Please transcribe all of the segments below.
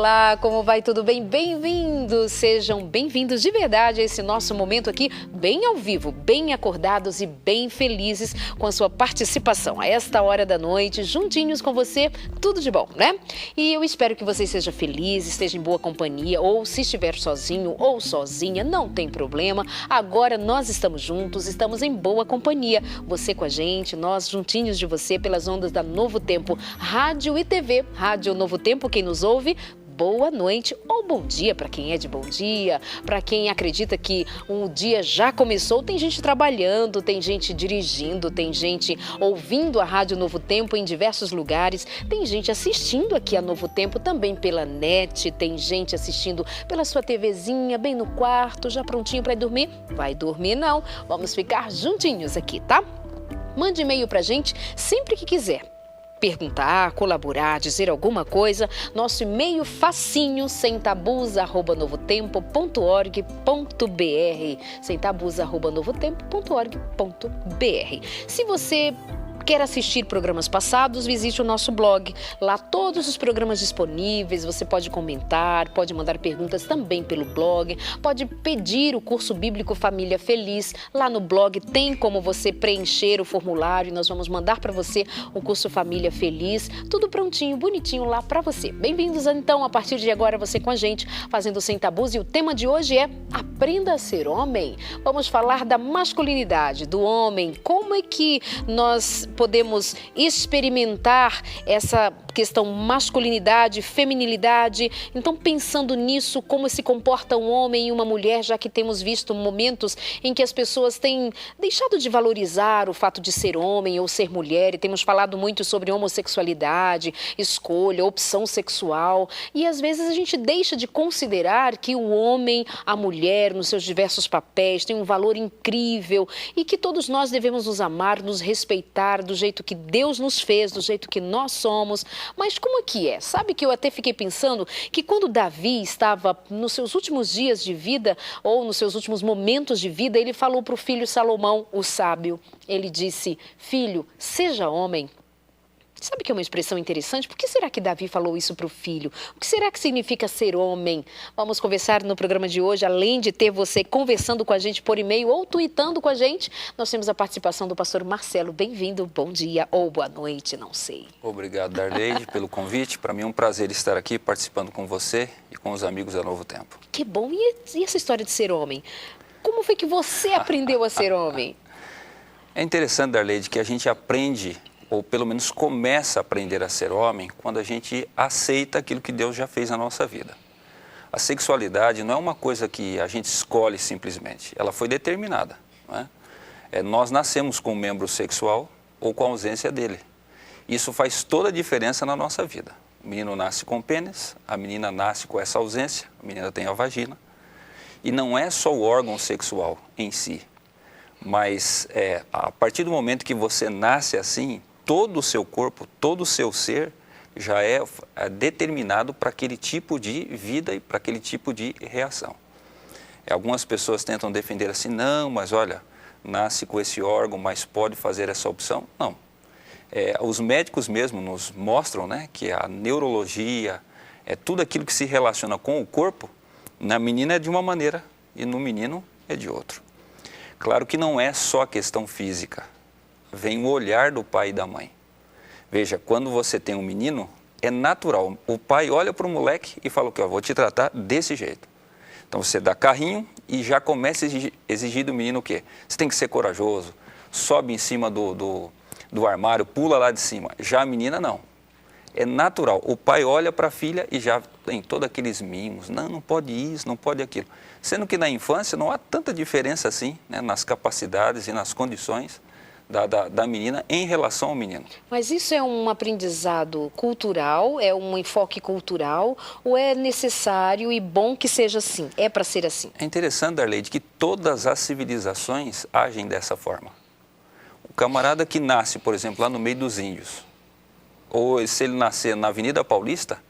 Olá, como vai? Tudo bem? Bem-vindos, sejam bem-vindos de verdade a esse nosso momento aqui, bem ao vivo, bem acordados e bem felizes com a sua participação a esta hora da noite, juntinhos com você, tudo de bom, né? E eu espero que você seja feliz, esteja em boa companhia, ou se estiver sozinho ou sozinha, não tem problema. Agora nós estamos juntos, estamos em boa companhia. Você com a gente, nós juntinhos de você pelas ondas da Novo Tempo, rádio e TV. Rádio Novo Tempo, quem nos ouve, boa noite ou bom dia para quem é de bom dia, para quem acredita que um dia já começou. Tem gente trabalhando, tem gente dirigindo, tem gente ouvindo a Rádio Novo Tempo em diversos lugares, tem gente assistindo aqui a Novo Tempo também pela net, tem gente assistindo pela sua TVzinha, bem no quarto, já prontinho para dormir? Vai dormir não, vamos ficar juntinhos aqui, tá? Mande e-mail pra gente sempre que quiser. Perguntar, colaborar, dizer alguma coisa, nosso e-mail facinho, semtabus@novotempo.org.br, semtabus@novotempo.org.br. Se você quer assistir programas passados, visite o nosso blog. Lá todos os programas disponíveis, você pode comentar, pode mandar perguntas também pelo blog, pode pedir o curso bíblico Família Feliz. Lá no blog tem como você preencher o formulário e nós vamos mandar para você o curso Família Feliz. Tudo prontinho, bonitinho lá para você. Bem-vindos então, a partir de agora você com a gente, fazendo Sem Tabus, e o tema de hoje é Aprenda a Ser Homem. Vamos falar da masculinidade, do homem, como é que nós podemos experimentar essa questão masculinidade, feminilidade. Então, pensando nisso, como se comporta um homem e uma mulher, já que temos visto momentos em que as pessoas têm deixado de valorizar o fato de ser homem ou ser mulher, e temos falado muito sobre homossexualidade, escolha, opção sexual, e às vezes a gente deixa de considerar que o homem, a mulher, nos seus diversos papéis, tem um valor incrível e que todos nós devemos nos amar, nos respeitar do jeito que Deus nos fez, do jeito que nós somos. Mas como é que é? Sabe que eu até fiquei pensando que quando Davi estava nos seus últimos dias de vida, ou nos seus últimos momentos de vida, ele falou para o filho Salomão, o sábio. Ele disse: filho, seja homem. Sabe que é uma expressão interessante? Por que será que Davi falou isso para o filho? O que será que significa ser homem? Vamos conversar no programa de hoje, além de ter você conversando com a gente por e-mail ou tweetando com a gente, nós temos a participação do pastor Marcelo. Bem-vindo, bom dia ou boa noite, não sei. Obrigado, Darleide, pelo convite. Para mim é um prazer estar aqui participando com você e com os amigos da Novo Tempo. Que bom. E essa história de ser homem? Como foi que você aprendeu a ser homem? É interessante, Darleide, que a gente aprende, ou pelo menos começa a aprender a ser homem, quando a gente aceita aquilo que Deus já fez na nossa vida. A sexualidade não é uma coisa que a gente escolhe simplesmente, ela foi determinada. Não é? Nós nascemos com um membro sexual ou com a ausência dele. Isso faz toda a diferença na nossa vida. O menino nasce com pênis, a menina nasce com essa ausência, a menina tem a vagina. E não é só o órgão sexual em si, mas a partir do momento que você nasce assim, todo o seu corpo, todo o seu ser já é determinado para aquele tipo de vida e para aquele tipo de reação. Algumas pessoas tentam defender assim, não, mas olha, nasce com esse órgão, mas pode fazer essa opção. Não. Os médicos mesmo nos mostram, né, que a neurologia, tudo aquilo que se relaciona com o corpo, na menina é de uma maneira e no menino é de outro. Claro que não é só a questão física. Vem o olhar do pai e da mãe. Veja, quando você tem um menino, é natural. O pai olha para o moleque e fala que vou te tratar desse jeito. Então você dá carrinho e já começa a exigir do menino o quê? Você tem que ser corajoso, sobe em cima do armário, pula lá de cima. Já a menina não. É natural. O pai olha para a filha e já tem todos aqueles mimos. Não pode isso, não pode aquilo. Sendo que na infância não há tanta diferença assim, né, nas capacidades e nas condições da menina em relação ao menino. Mas isso é um aprendizado cultural, é um enfoque cultural, ou é necessário e bom que seja assim? É para ser assim? É interessante, Darleide, que todas as civilizações agem dessa forma. O camarada que nasce, por exemplo, lá no meio dos índios, ou se ele nascer na Avenida Paulista,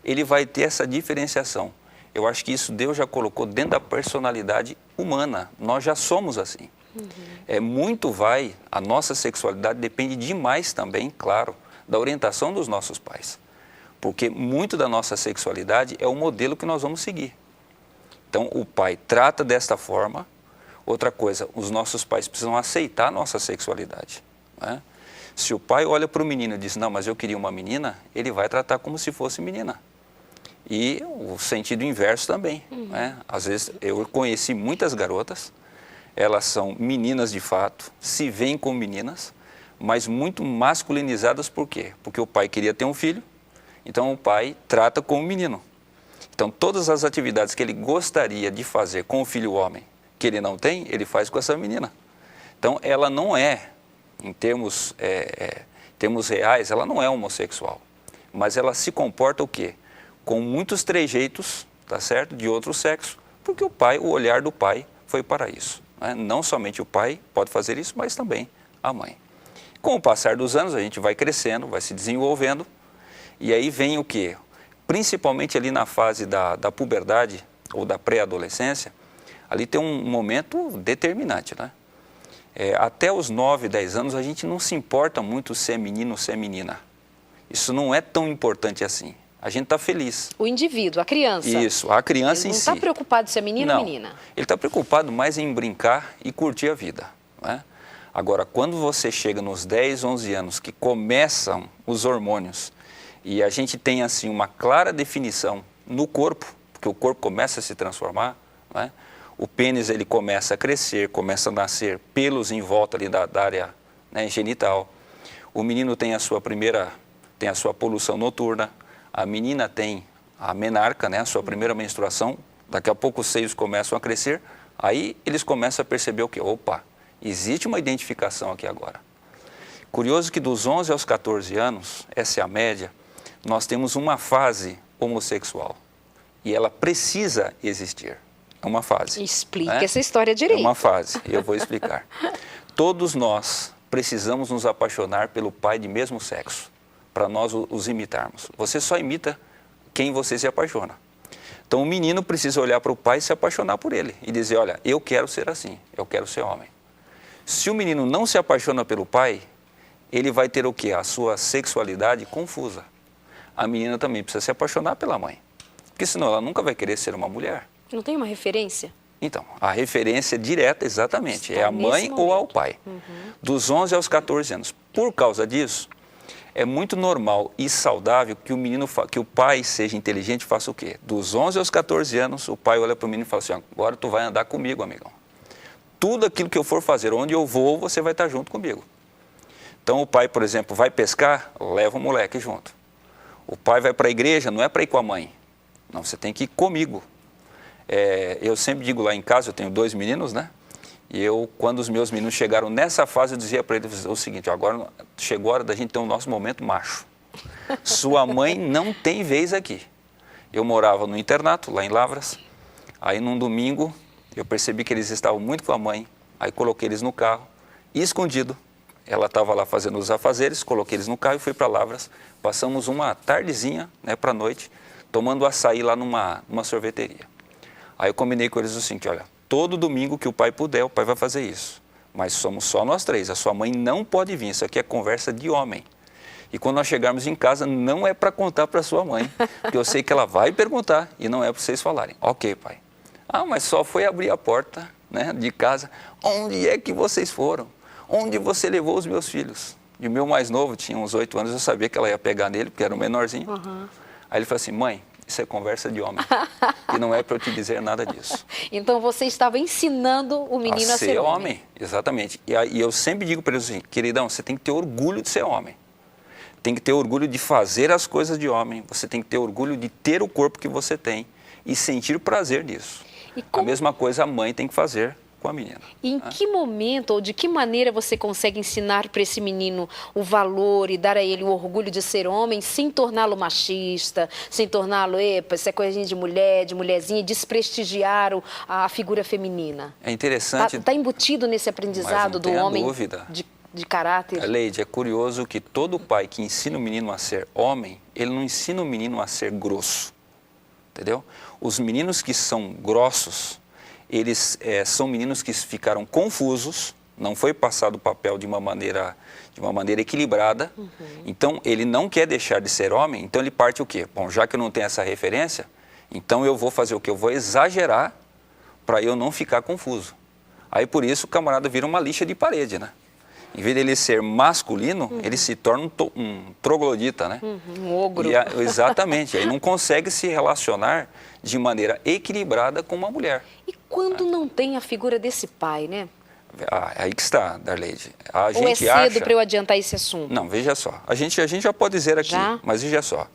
ele vai ter essa diferenciação. Eu acho que isso Deus já colocou dentro da personalidade humana. Nós já somos assim. A nossa sexualidade depende demais também, claro, da orientação dos nossos pais. Porque muito da nossa sexualidade é o modelo que nós vamos seguir. Então, o pai trata desta forma. Outra coisa, os nossos pais precisam aceitar a nossa sexualidade, né? Se o pai olha para o menino e diz, não, mas eu queria uma menina, ele vai tratar como se fosse menina. E o sentido inverso também, né? Às vezes, eu conheci muitas garotas, elas são meninas de fato, se veem como meninas, mas muito masculinizadas. Por quê? Porque o pai queria ter um filho, então o pai trata como menino. Então, todas as atividades que ele gostaria de fazer com o filho homem, que ele não tem, ele faz com essa menina. Então, ela não é, em termos reais, ela não é homossexual. Mas ela se comporta o quê? Com muitos trejeitos, tá certo? De outro sexo, porque o olhar do pai foi para isso, né? Não somente o pai pode fazer isso, mas também a mãe. Com o passar dos anos, a gente vai crescendo, vai se desenvolvendo, e aí vem o quê? Principalmente ali na fase da puberdade ou da pré-adolescência, ali tem um momento determinante, né? Até os 9, 10 anos, a gente não se importa muito se é menino ou se é menina. Isso não é tão importante assim. A gente está feliz. O indivíduo, a criança. Isso, a criança em si. Ele não está preocupado se é menino ou menina. Ele está preocupado mais em brincar e curtir a vida, né? Agora, quando você chega nos 10, 11 anos, que começam os hormônios, e a gente tem assim uma clara definição no corpo, porque o corpo começa a se transformar, né? O pênis ele começa a crescer, começa a nascer pelos em volta ali da área, né, genital. O menino tem a sua poluição noturna, a menina tem a menarca, né, a sua primeira menstruação, daqui a pouco os seios começam a crescer, aí eles começam a perceber o quê? Opa, existe uma identificação aqui agora. Curioso que dos 11 aos 14 anos, essa é a média, nós temos uma fase homossexual e ela precisa existir. É uma fase. Explica, né? Essa história direito. É uma fase, eu vou explicar. Todos nós precisamos nos apaixonar pelo pai de mesmo sexo, para nós os imitarmos. Você só imita quem você se apaixona. Então o menino precisa olhar para o pai e se apaixonar por ele e dizer, olha, eu quero ser assim, eu quero ser homem. Se o menino não se apaixona pelo pai, ele vai ter o quê? A sua sexualidade confusa. A menina também precisa se apaixonar pela mãe, porque senão ela nunca vai querer ser uma mulher. Não tem uma referência? Então, a referência direta, exatamente, é a mãe ou ao pai. Dos 11 aos 14 anos. Por causa disso, é muito normal e saudável que que o pai seja inteligente e faça o quê? Dos 11 aos 14 anos, o pai olha para o menino e fala assim, agora tu vai andar comigo, amigão. Tudo aquilo que eu for fazer, onde eu vou, você vai estar junto comigo. Então, o pai, por exemplo, vai pescar, leva o moleque junto. O pai vai para a igreja, não é para ir com a mãe. Não, você tem que ir comigo. Eu sempre digo lá em casa, eu tenho 2 meninos, né? E quando os meus meninos chegaram nessa fase, eu dizia para eles o seguinte, agora chegou a hora da gente ter o nosso momento macho. Sua mãe não tem vez aqui. Eu morava no internato, lá em Lavras. Aí, num domingo, eu percebi que eles estavam muito com a mãe. Aí, coloquei eles no carro, escondido. Ela estava lá fazendo os afazeres, coloquei eles no carro e fui para Lavras. Passamos uma tardezinha, né, para a noite, tomando açaí lá numa sorveteria. Aí eu combinei com eles o seguinte, olha, todo domingo que o pai puder, o pai vai fazer isso. Mas somos só nós 3, a sua mãe não pode vir, isso aqui é conversa de homem. E quando nós chegarmos em casa, não é para contar para sua mãe, porque eu sei que ela vai perguntar e não é para vocês falarem. Ok, pai. Ah, mas só foi abrir a porta, né, de casa. Onde é que vocês foram? Onde você levou os meus filhos? E o meu mais novo, tinha uns 8 anos, eu sabia que ela ia pegar nele, porque era o menorzinho. Aí ele falou assim, mãe, isso é conversa de homem, e não é para eu te dizer nada disso. Então você estava ensinando o menino a ser homem. Exatamente. E eu sempre digo para ele assim, queridão, você tem que ter orgulho de ser homem. Tem que ter orgulho de fazer as coisas de homem. Você tem que ter orgulho de ter o corpo que você tem e sentir prazer nisso. A mesma coisa a mãe tem que fazer com a menina. E em que momento ou de que maneira você consegue ensinar para esse menino o valor e dar a ele o orgulho de ser homem sem torná-lo machista, sem torná-lo, isso é coisinha de mulher, de mulherzinha, desprestigiar a figura feminina? É interessante. Está embutido nesse aprendizado do homem de caráter? Leide, é curioso que todo pai que ensina o menino a ser homem, ele não ensina o menino a ser grosso, entendeu? Os meninos que são grossos, eles são meninos que ficaram confusos, não foi passado o papel de uma maneira equilibrada. Então, ele não quer deixar de ser homem, então ele parte o quê? Bom, já que eu não tenho essa referência, então eu vou fazer o quê? Eu vou exagerar para eu não ficar confuso. Aí, por isso, o camarada vira uma lixa de parede, né? Em vez dele ser masculino, ele se torna um troglodita, né? Um ogro. Exatamente. Aí não consegue se relacionar de maneira equilibrada com uma mulher. E quando não tem a figura desse pai, né? Aí que está, Darleide. Ou é cedo para eu adiantar esse assunto? Não, veja só. A gente já pode dizer aqui, mas veja só.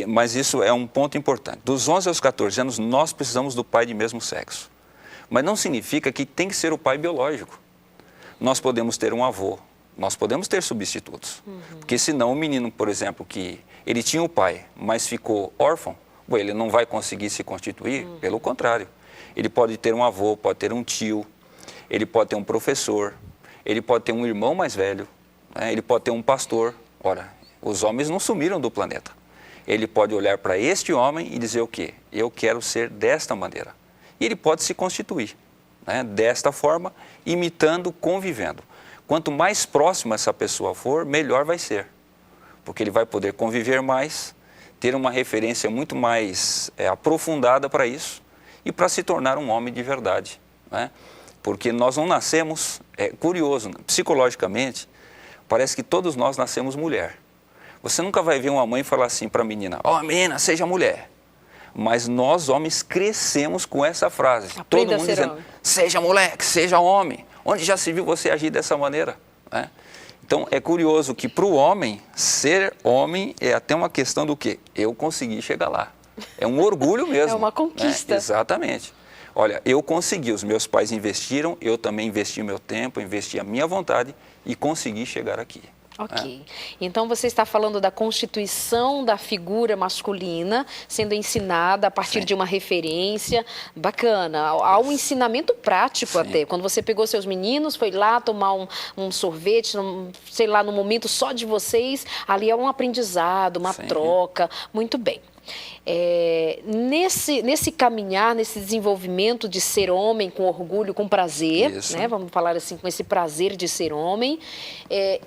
Mas isso é um ponto importante. Dos 11 aos 14 anos, nós precisamos do pai de mesmo sexo. Mas não significa que tem que ser o pai biológico. Nós podemos ter um avô, nós podemos ter substitutos. Porque senão o menino, por exemplo, que ele tinha o pai, mas ficou órfão, ele não vai conseguir se constituir, pelo contrário. Ele pode ter um avô, pode ter um tio, ele pode ter um professor, ele pode ter um irmão mais velho, né? Ele pode ter um pastor. Ora, os homens não sumiram do planeta. Ele pode olhar para este homem e dizer o quê? Eu quero ser desta maneira. E ele pode se constituir, né? Desta forma, imitando, convivendo. Quanto mais próxima essa pessoa for, melhor vai ser. Porque ele vai poder conviver mais, ter uma referência muito mais aprofundada para isso e para se tornar um homem de verdade, né? Porque nós não nascemos, é curioso, psicologicamente, parece que todos nós nascemos mulher. Você nunca vai ver uma mãe falar assim para a menina, menina, seja mulher. Mas nós, homens, crescemos com essa frase. Aprenda todo mundo dizendo, homem. Seja moleque, seja homem. Onde já se viu você agir dessa maneira? Né? Então, é curioso que para o homem, ser homem é até uma questão do quê? Eu consegui chegar lá. É um orgulho mesmo. É uma conquista. Né? Exatamente. Olha, eu consegui, os meus pais investiram, eu também investi meu tempo, investi a minha vontade e consegui chegar aqui. Ok. Então, você está falando da constituição da figura masculina sendo ensinada a partir de uma referência bacana. Há um ensinamento prático até. Quando você pegou seus meninos, foi lá tomar um sorvete, sei lá, no momento só de vocês, ali é um aprendizado, uma troca. Muito bem. Nesse caminhar, nesse desenvolvimento de ser homem com orgulho, com prazer, né? Vamos falar assim, com esse prazer de ser homem,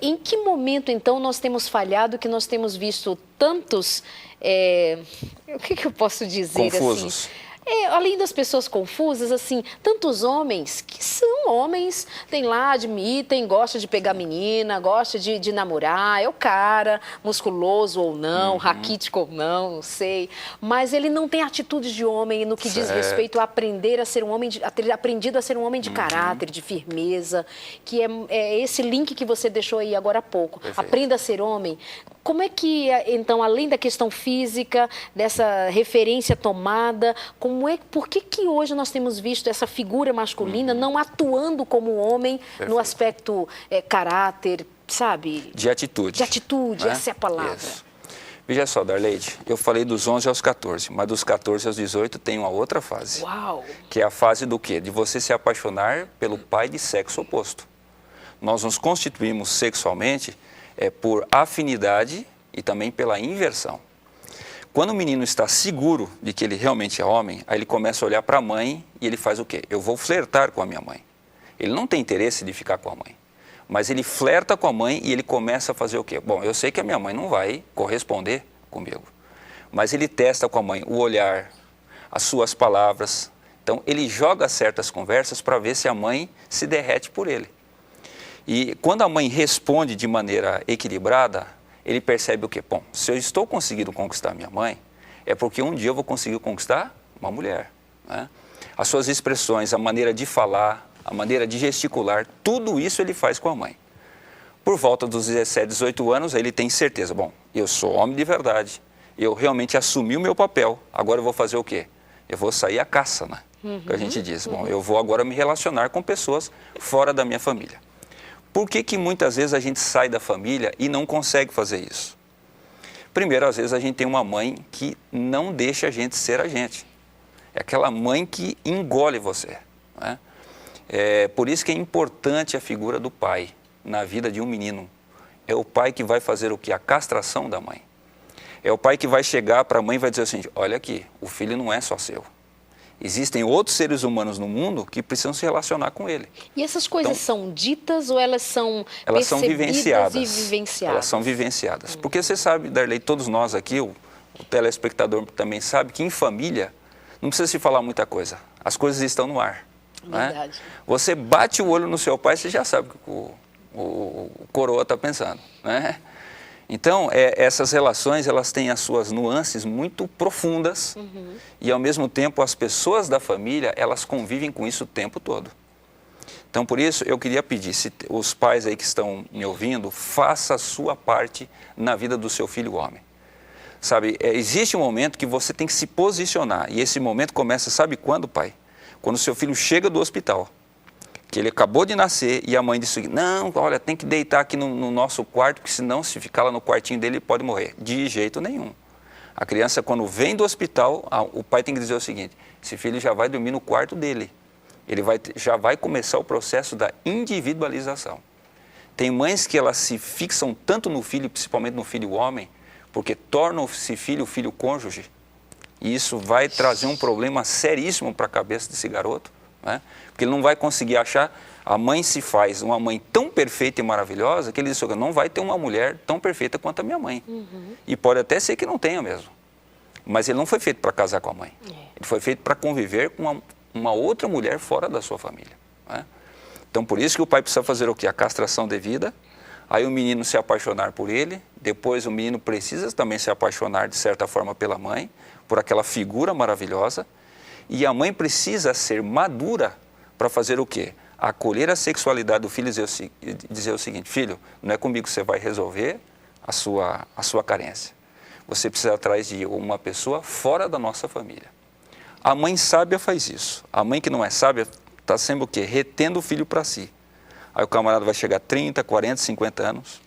em que momento então nós temos falhado, que nós temos visto tantos, o que eu posso dizer confusos. Assim? Além das pessoas confusas, assim, tantos homens que são homens, tem lá, admitem, gosta de pegar menina, gosta de namorar, é o cara, musculoso ou não, raquítico ou não sei, mas ele não tem atitudes de homem no que diz respeito a aprender a ser um homem, a ter aprendido a ser um homem de caráter, de firmeza, que é esse link que você deixou aí agora há pouco. Perfeito. Aprenda a ser homem. Como é que, então, além da questão física, dessa referência tomada, por que hoje nós temos visto essa figura masculina não atuando como homem no aspecto caráter, sabe? De atitude. De atitude, essa é a palavra. Isso. Veja só, Darleide, eu falei dos 11 aos 14, mas dos 14 aos 18 tem uma outra fase. Uau! Que é a fase do quê? De você se apaixonar pelo pai de sexo oposto. Nós nos constituímos sexualmente por afinidade e também pela inversão. Quando o menino está seguro de que ele realmente é homem, aí ele começa a olhar para a mãe e ele faz o quê? Eu vou flertar com a minha mãe. Ele não tem interesse de ficar com a mãe, mas ele flerta com a mãe e ele começa a fazer o quê? Bom, eu sei que a minha mãe não vai corresponder comigo, mas ele testa com a mãe o olhar, as suas palavras. Então, ele joga certas conversas para ver se a mãe se derrete por ele. E quando a mãe responde de maneira equilibrada, ele percebe o quê? Bom, se eu estou conseguindo conquistar minha mãe, é porque um dia eu vou conseguir conquistar uma mulher, né? As suas expressões, a maneira de falar, a maneira de gesticular, tudo isso ele faz com a mãe. Por volta dos 17, 18 anos, ele tem certeza, bom, eu sou homem de verdade, eu realmente assumi o meu papel, agora eu vou fazer o quê? Eu vou sair à caça, né? Que a gente diz, bom, eu vou agora me relacionar com pessoas fora da minha família. Por que muitas vezes a gente sai da família e não consegue fazer isso? Primeiro, às vezes a gente tem uma mãe que não deixa a gente ser a gente. É aquela mãe que engole você, né? Por isso que é importante a figura do pai na vida de um menino. É o pai que vai fazer o quê? A castração da mãe. É o pai que vai chegar para a mãe e vai dizer assim, olha aqui, o filho não é só seu. Existem outros seres humanos no mundo que precisam se relacionar com ele. E essas coisas são ditas ou elas são vivenciadas? E vivenciadas? Elas são vivenciadas. Porque você sabe, Darley, todos nós aqui, o telespectador também sabe que em família não precisa se falar muita coisa. As coisas estão no ar. Verdade. Né? Você bate o olho no seu pai, você já sabe o que o coroa está pensando. Né? Então, essas relações, elas têm as suas nuances muito profundas e, ao mesmo tempo, as pessoas da família, elas convivem com isso o tempo todo. Então, por isso, eu queria pedir, se os pais aí que estão me ouvindo, faça a sua parte na vida do seu filho homem. Sabe, existe um momento que você tem que se posicionar, e esse momento começa, sabe quando, pai? Quando o seu filho chega do hospital, que ele acabou de nascer e a mãe disse, não, olha, tem que deitar aqui no nosso quarto, porque senão se ficar lá no quartinho dele, ele pode morrer. De jeito nenhum. A criança, quando vem do hospital, o pai tem que dizer o seguinte, esse filho já vai dormir no quarto dele. Ele já vai começar o processo da individualização. Tem mães que elas se fixam tanto no filho, principalmente no filho homem, porque tornam esse filho cônjuge, e isso vai trazer um problema seríssimo para a cabeça desse garoto, né? Porque ele não vai conseguir achar, a mãe se faz uma mãe tão perfeita e maravilhosa, que ele diz, não vai ter uma mulher tão perfeita quanto a minha mãe. E pode até ser que não tenha mesmo, mas ele não foi feito para casar com a mãe, ele foi feito para conviver com uma outra mulher fora da sua família, né? Então, por isso que o pai precisa fazer o quê? A castração devida, aí o menino se apaixonar por ele, depois o menino precisa também se apaixonar, de certa forma, pela mãe, por aquela figura maravilhosa, e a mãe precisa ser madura para fazer o quê? Acolher a sexualidade do filho e dizer o seguinte, filho, não é comigo que você vai resolver a sua carência. Você precisa ir atrás de uma pessoa fora da nossa família. A mãe sábia faz isso. A mãe que não é sábia está sempre o quê? Retendo o filho para si. Aí o camarada vai chegar a 30, 40, 50 anos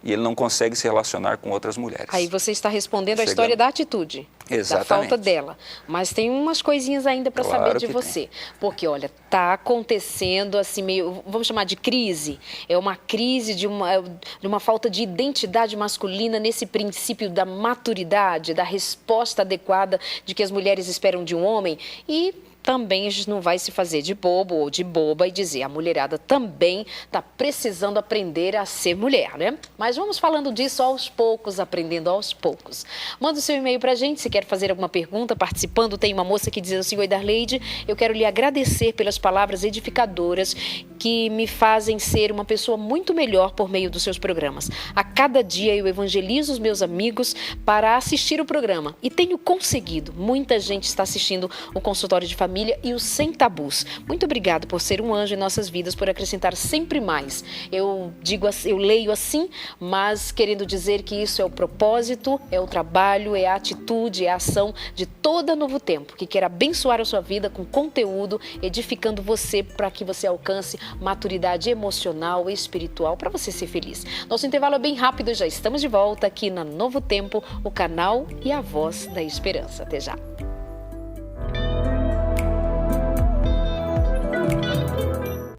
e ele não consegue se relacionar com outras mulheres. Aí você está respondendo a história da atitude, exatamente, da falta dela. Mas tem umas coisinhas ainda para saber de você. Tem. Porque, olha, está acontecendo assim meio, vamos chamar de crise. É uma crise de uma falta de identidade masculina nesse princípio da maturidade, da resposta adequada de que as mulheres esperam de um homem. E também a gente não vai se fazer de bobo ou de boba e dizer a mulherada também está precisando aprender a ser mulher, né? Mas vamos falando disso aos poucos, aprendendo aos poucos. Manda o seu e-mail para a gente, se quer fazer alguma pergunta, participando. Tem uma moça que diz assim, oi Darleide, eu quero lhe agradecer pelas palavras edificadoras que me fazem ser uma pessoa muito melhor por meio dos seus programas. A cada dia eu evangelizo os meus amigos para assistir o programa e tenho conseguido. Muita gente está assistindo o consultório de família e o Sem Tabus. Muito obrigado por ser um anjo em nossas vidas, por acrescentar sempre mais. Eu leio assim, mas querendo dizer que isso é o propósito, é o trabalho, é a atitude, é a ação de toda Novo Tempo, que quer abençoar a sua vida com conteúdo, edificando você para que você alcance maturidade emocional e espiritual para você ser feliz. Nosso intervalo é bem rápido, já estamos de volta aqui na Novo Tempo, o canal e a voz da esperança. Até já.